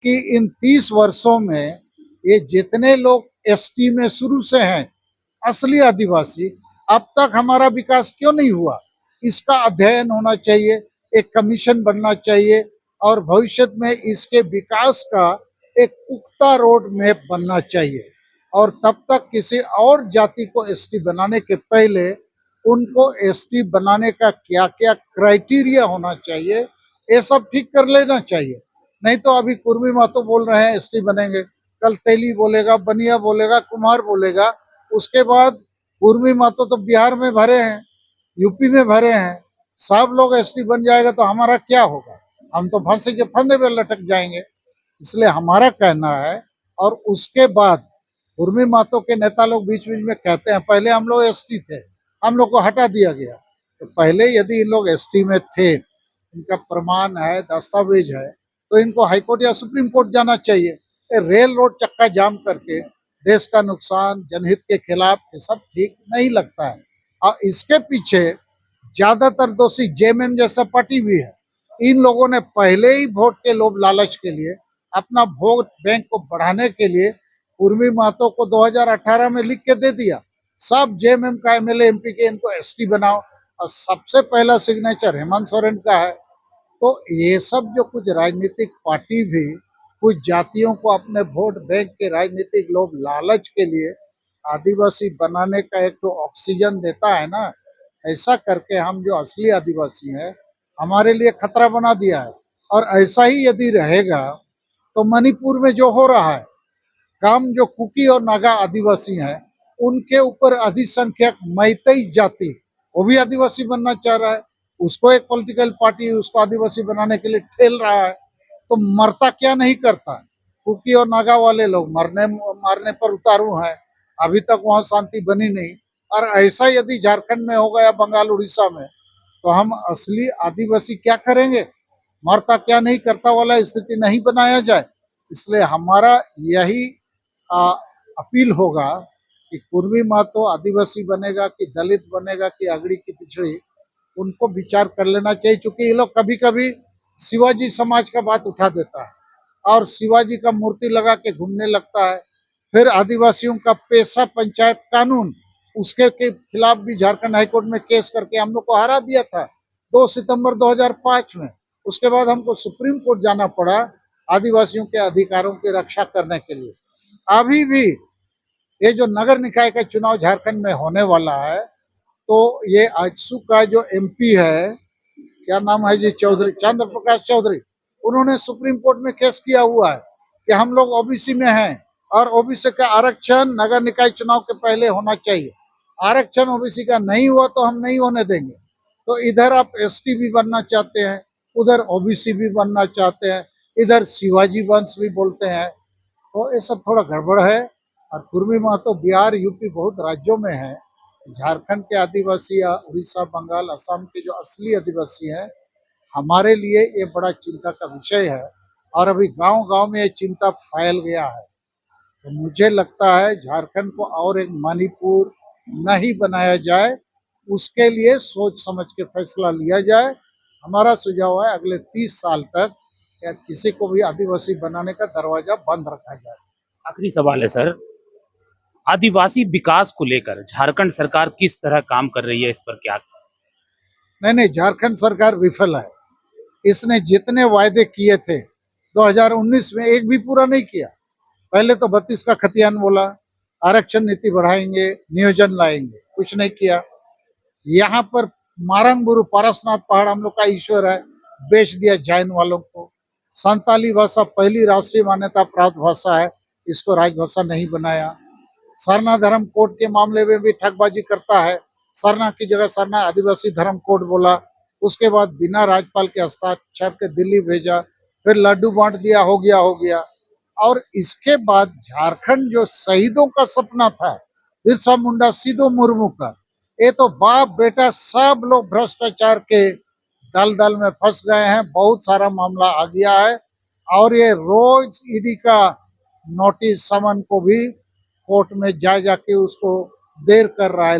कि इन 30 वर्षों में ये जितने लोग एसटी में शुरू से हैं, असली आदिवासी, अब तक हमारा विकास क्यों नहीं हुआ? इसका अध्ययन होना चाहिए, एक कमीशन बनना चाहिए और भविष्य में इसके विकास का एक पुख्ता रोड मैप बनना चाहिए। और तब तक किसी और जाति को एसटी बनाने के पहले उनको एसटी बनाने का क्या क्या क्राइटेरिया होना चाहिए, ये सब ठीक कर लेना चाहिए। नहीं तो अभी कुर्मी महतो बोल रहे हैं एसटी बनेंगे, कल तेली बोलेगा, बनिया बोलेगा, कुम्हार बोलेगा, उसके बाद कुर्मी महतो तो बिहार में भरे हैं, यूपी में भरे हैं, सब लोग एसटी बन जाएगा तो हमारा क्या होगा? हम तो फांसी के फंदे पे लटक जाएंगे। इसलिए हमारा कहना है, और उसके बाद कुर्मी महतो के नेता लोग बीच बीच में कहते हैं पहले हम लोग एसटी थे, हम लोग को हटा दिया गया। तो पहले यदि इन लोग एसटी में थे, इनका प्रमाण है, दस्तावेज है, तो इनको हाईकोर्ट या सुप्रीम कोर्ट जाना चाहिए। रेल रोड चक्का जाम करके देश का नुकसान, जनहित के खिलाफ, ये सब ठीक नहीं लगता है। और इसके पीछे ज्यादातर दोषी जेएमएम जैसा पार्टी भी है। इन लोगों ने पहले ही वोट के लोभ लालच के लिए, अपना वोट बैंक को बढ़ाने के लिए कुर्मी महतो को 2018 में लिख के दे दिया, सब जेएमएम का एमएलए एमपी के इनको एसटी बनाओ, और सबसे पहला सिग्नेचर हेमंत सोरेन का है। तो ये सब जो कुछ राजनीतिक पार्टी भी कुछ जातियों को अपने वोट बैंक के राजनीतिक लोभ लालच के लिए आदिवासी बनाने का एक तो ऑक्सीजन देता है ना, ऐसा करके हम जो असली आदिवासी हैं हमारे लिए खतरा बना दिया है। और ऐसा ही यदि रहेगा तो मणिपुर में जो हो रहा है, काम जो कुकी और नागा आदिवासी हैं उनके ऊपर अधिसंख्यक मैतेई जाति, वो भी आदिवासी बनना चाह रहा है, उसको एक पॉलिटिकल पार्टी उसको आदिवासी बनाने के लिए ठेल रहा है। तो मरता क्या नहीं करता है? कुकी और नागा वाले लोग मरने मारने पर उतारू हैं, अभी तक वहां शांति बनी नहीं। और ऐसा यदि झारखंड में होगा या बंगाल उड़ीसा में, तो हम असली आदिवासी क्या करेंगे? मरता क्या नहीं करता वाला स्थिति नहीं बनाया जाए। इसलिए हमारा यही अपील होगा कि कुर्मी महतो आदिवासी बनेगा कि दलित बनेगा कि अगड़ी की पिछड़ी, उनको विचार कर लेना चाहिए। क्योंकि ये लोग कभी कभी शिवाजी समाज का बात उठा देता है और शिवाजी का मूर्ति लगा के घूमने लगता है। फिर आदिवासियों का पेशा पंचायत कानून, उसके के खिलाफ भी झारखंड हाईकोर्ट में केस करके हम लोग को हरा दिया था 2 सितंबर 2005 में। उसके बाद हमको सुप्रीम कोर्ट जाना पड़ा आदिवासियों के अधिकारों की रक्षा करने के लिए। अभी भी ये जो नगर निकाय का चुनाव झारखंड में होने वाला है, तो ये आजसू का जो एमपी है, क्या नाम है जी, चौधरी, चंद्र प्रकाश चौधरी, उन्होंने सुप्रीम कोर्ट में केस किया हुआ है कि हम लोग ओबीसी में हैं और ओबीसी का आरक्षण नगर निकाय चुनाव के पहले होना चाहिए। आरक्षण ओबीसी का नहीं हुआ तो हम नहीं होने देंगे। तो इधर आप एसटी भी बनना चाहते हैं, उधर ओबीसी भी बनना चाहते हैं, इधर शिवाजी वंश भी बोलते हैं। तो ये सब थोड़ा गड़बड़ है। और कुर्मी महतो बिहार यूपी बहुत राज्यों में है, झारखंड के आदिवासी या उड़ीसा बंगाल असम के जो असली आदिवासी हैं, हमारे लिए ये बड़ा चिंता का विषय है। और अभी गांव गांव में ये चिंता फैल गया है। तो मुझे लगता है झारखंड को और एक मणिपुर नहीं बनाया जाए, उसके लिए सोच समझ के फैसला लिया जाए। हमारा सुझाव है अगले 30 साल तक या किसी को भी आदिवासी बनाने का दरवाजा बंद रखा जाए। आखिरी सवाल है सर, आदिवासी विकास को लेकर झारखंड सरकार किस तरह काम कर रही है, इस पर क्या? नहीं, झारखंड सरकार विफल है। इसने जितने वायदे किए थे 2019 में एक भी पूरा नहीं किया। पहले तो 32 का खतियान बोला, आरक्षण नीति बढ़ाएंगे, नियोजन लाएंगे, कुछ नहीं किया। यहाँ पर मारंगबुरु पारसनाथ पहाड़ हम लोग का ईश्वर है, बेच दिया जैन वालों को। संताली भाषा पहली राष्ट्रीय मान्यता प्राप्त भाषा है, इसको राजभाषा नहीं बनाया। सरना धर्म कोड के मामले में भी ठगबाजी करता है, सरना की जगह सरना आदिवासी धर्म कोड बोला, उसके बाद बिना राज्यपाल के हस्ताक्षर के दिल्ली भेजा, फिर लड्डू बांट दिया, हो गया हो गया। और इसके बाद झारखंड जो शहीदों का सपना था, बिरसा मुंडा, सिदो मुर्मू का, ये तो बाप बेटा सब लोग भ्रष्टाचार के दल दल में फंस गए हैं। बहुत सारा मामला आ गया है और ये रोज ईडी का नोटिस समन को भी कोर्ट में जा जाके उसको देर कर रहा है।